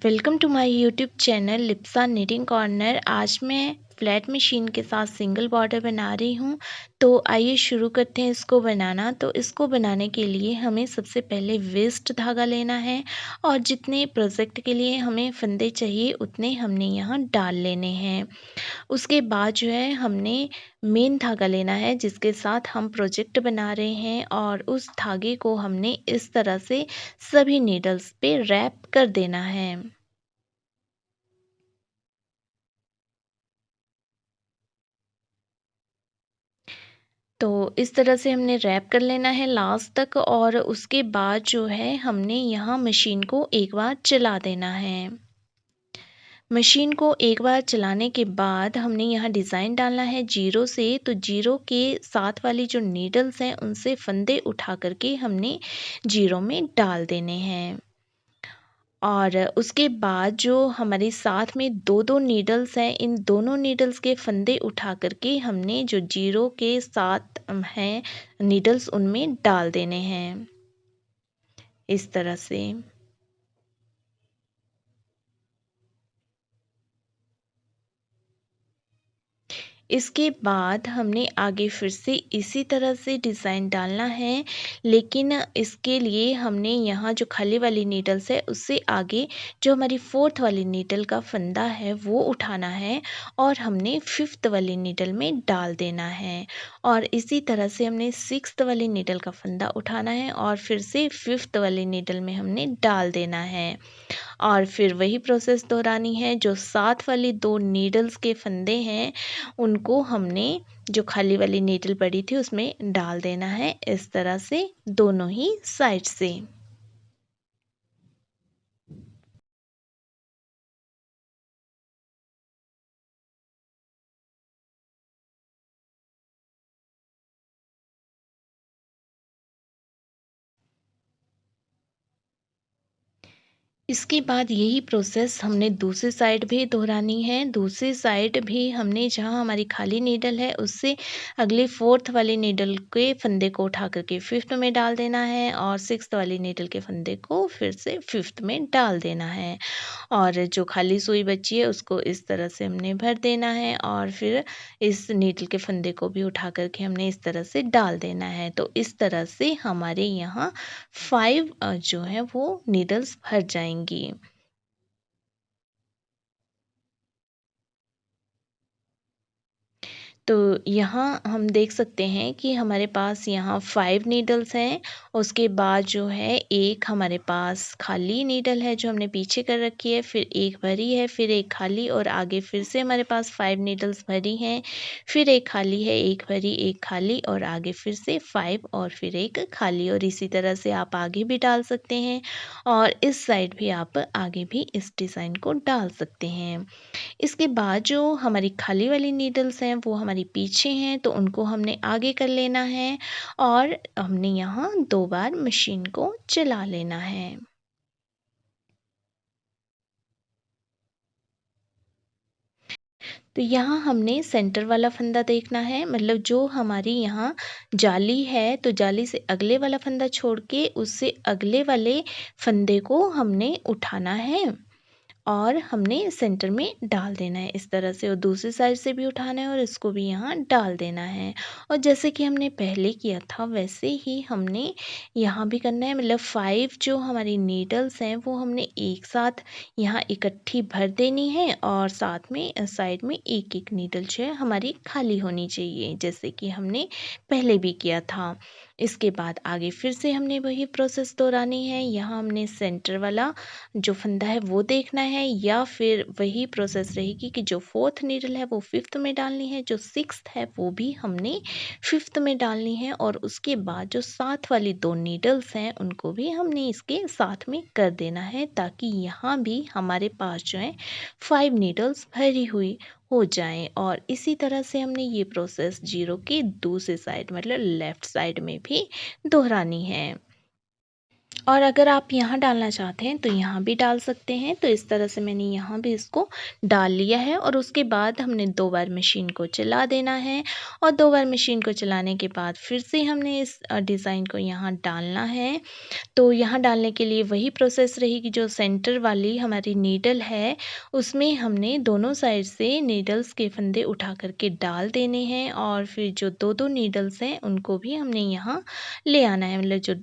Welcome to my YouTube channel Lipsa knitting corner. आज मैं flat machine के साथ सिंगल बॉर्डर बना रही हूँ। तो आइए शुरू करते हैं इसको बनाना। तो इसको बनाने के लिए हमें सबसे पहले वेस्ट धागा लेना है और जितने प्रोजेक्ट के लिए हमें फंदे चाहिए उतने हमने यहाँ डाल लेने हैं। उसके बाद जो है हमने मेन धागा लेना है जिसके साथ हम प्रोजेक्ट बना रहे हैं और उस धागे को हमने इस तरह से सभी नीडल्स पे रैप कर देना है। तो इस तरह से हमने रैप कर लेना है लास्ट तक और उसके बाद जो है हमने यहाँ मशीन को एक बार चला देना है। मशीन को एक बार चलाने के बाद हमने यहाँ डिज़ाइन डालना है जीरो से। तो जीरो के साथ वाली जो नीडल्स हैं उनसे फंदे उठा करके हमने जीरो में डाल देने हैं। और उसके बाद जो हमारे साथ में दो दो नीडल्स हैं, इन दोनों नीडल्स के फंदे उठा करके हमने जो जीरो के साथ हैं नीडल्स उनमें डाल देने हैं इस तरह से। इसके बाद हमने आगे फिर से इसी तरह से डिज़ाइन डालना है, लेकिन इसके लिए हमने यहाँ जो खाली वाली नीडल्स है उससे आगे जो हमारी फोर्थ वाली नीडल का फंदा है वो उठाना है और हमने फिफ्थ वाली नीडल में डाल देना है। और इसी तरह से हमने सिक्स्थ वाली नीडल का फंदा उठाना है और फिर से फिफ्थ वाली नीडल में हमने डाल देना है। और फिर वही प्रोसेस दोहरानी है। जो साथ वाली दो नीडल्स के फंदे हैं उनको हमने जो खाली वाली नीडल पड़ी थी उसमें डाल देना है इस तरह से दोनों ही साइड से। इसके बाद यही प्रोसेस हमने दूसरी साइड भी दोहरानी है। दूसरी साइड भी हमने जहाँ हमारी खाली नीडल है उससे अगले फोर्थ वाली नीडल के फंदे को उठा करके फिफ्थ में डाल देना है और सिक्स्थ वाली नीडल के फंदे को फिर से फिफ्थ में डाल देना है। और जो खाली सुई बची है उसको इस तरह से हमने भर देना है और फिर इस नीडल के फंदे को भी उठा करके हमने इस तरह से डाल देना है। तो इस तरह से हमारे यहाँ 5 जो है वो नीडल्स भर जाएंगी। तो यहाँ हम देख सकते हैं कि हमारे पास यहाँ 5 नीडल्स हैं। उसके बाद जो है एक हमारे पास खाली नीडल है जो हमने पीछे कर रखी है, फिर एक भरी है, फिर एक खाली और आगे फिर से हमारे पास 5 नीडल्स भरी हैं, फिर एक खाली है, एक भरी, एक खाली और आगे फिर से 5 और फिर एक खाली। और इसी तरह से आप आगे भी डाल सकते हैं और इस साइड भी आप आगे भी इस डिज़ाइन को डाल सकते हैं। इसके बाद जो हमारी खाली वाली नीडल्स हैं वो हमारी पीछे हैं तो उनको हमने आगे कर लेना है और हमने यहाँ 2 बार मशीन को चला लेना है। तो यहाँ हमने सेंटर वाला फंदा देखना है, मतलब जो हमारी यहाँ जाली है तो जाली से अगले वाला फंदा छोड़ के उससे अगले वाले फंदे को हमने उठाना है और हमने सेंटर में डाल देना है इस तरह से और दूसरी साइड से भी उठाना है और इसको भी यहाँ डाल देना है। और जैसे कि हमने पहले किया था वैसे ही हमने यहाँ भी करना है, मतलब 5 जो हमारी नीडल्स हैं वो हमने एक साथ यहाँ इकट्ठी भर देनी है और साथ में साइड में एक एक नीडल जो है हमारी खाली होनी चाहिए जैसे कि हमने पहले भी किया था। इसके बाद आगे फिर से हमने वही प्रोसेस दोहरानी है। यहाँ हमने सेंटर वाला जो फंदा है वो देखना है या फिर वही प्रोसेस रहेगी कि जो फोर्थ नीडल है वो फिफ्थ में डालनी है, जो सिक्स्थ है वो भी हमने फिफ्थ में डालनी है और उसके बाद जो साथ वाली दो नीडल्स हैं उनको भी हमने इसके साथ में कर देना है ताकि यहाँ भी हमारे पास जो है 5 नीडल्स भरी हुई हो जाएं। और इसी तरह से हमने ये प्रोसेस जीरो के दूसरे साइड मतलब लेफ्ट साइड में भी दोहरानी है। और अगर आप यहाँ डालना चाहते हैं तो यहाँ भी डाल सकते हैं। तो इस तरह से मैंने यहाँ भी इसको डाल लिया है और उसके बाद हमने 2 बार मशीन को चला देना है और 2 बार मशीन को चलाने के बाद फिर से हमने इस डिज़ाइन को यहाँ डालना है। तो यहाँ डालने के लिए वही प्रोसेस रहेगी, जो सेंटर वाली हमारी नीडल है उसमें हमने दोनों साइड से नीडल्स के फंदे उठा कर के डाल देने हैं और फिर जो 2-2 नीडल्स हैं उनको भी हमने यहाँ ले आना है। मतलब जो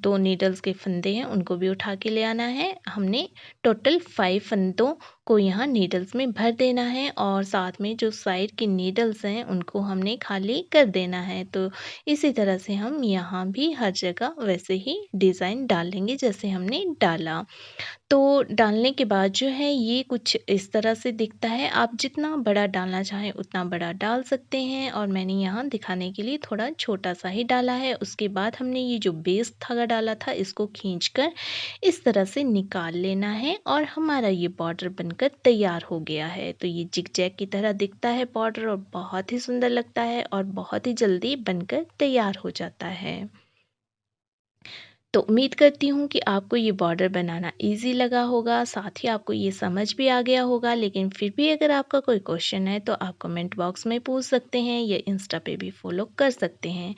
2 नीडल्स के फंदे हैं उनको भी उठा के ले आना है। हमने टोटल 5 फंदों को यहाँ नीडल्स में भर देना है और साथ में जो साइड की नीडल्स हैं उनको हमने खाली कर देना है। तो इसी तरह से हम यहाँ भी हर जगह वैसे ही डिज़ाइन डालेंगे जैसे हमने डाला। तो डालने के बाद जो है ये कुछ इस तरह से दिखता है। आप जितना बड़ा डालना चाहें उतना बड़ा डाल सकते हैं और मैंने यहाँ दिखाने के लिए थोड़ा छोटा-सा ही डाला है। उसके बाद हमने ये जो बेस धागा डाला था इसको खींचकर इस तरह से निकाल लेना है और हमारा ये बॉर्डर बनकर तैयार हो गया है। तो ये जिग-जैग की तरह दिखता है बॉर्डर और बहुत ही सुंदर लगता है और बहुत ही जल्दी बनकर तैयार हो जाता है। तो उम्मीद करती हूँ कि आपको ये बॉर्डर बनाना ईज़ी लगा होगा, साथ ही आपको ये समझ भी आ गया होगा। लेकिन फिर भी अगर आपका कोई क्वेश्चन है तो आप कमेंट बॉक्स में पूछ सकते हैं या इंस्टा पे भी फॉलो कर सकते हैं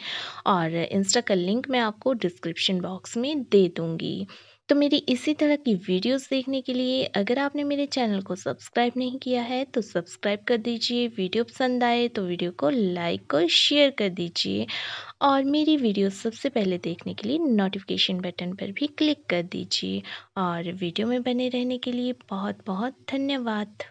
और इंस्टा का लिंक मैं आपको डिस्क्रिप्शन बॉक्स में दे दूँगी। तो मेरी इसी तरह की वीडियोस देखने के लिए अगर आपने मेरे चैनल को सब्सक्राइब नहीं किया है तो सब्सक्राइब कर दीजिए। वीडियो पसंद आए तो वीडियो को लाइक और शेयर कर दीजिए और मेरी वीडियो सबसे पहले देखने के लिए नोटिफिकेशन बटन पर भी क्लिक कर दीजिए और वीडियो में बने रहने के लिए बहुत बहुत धन्यवाद।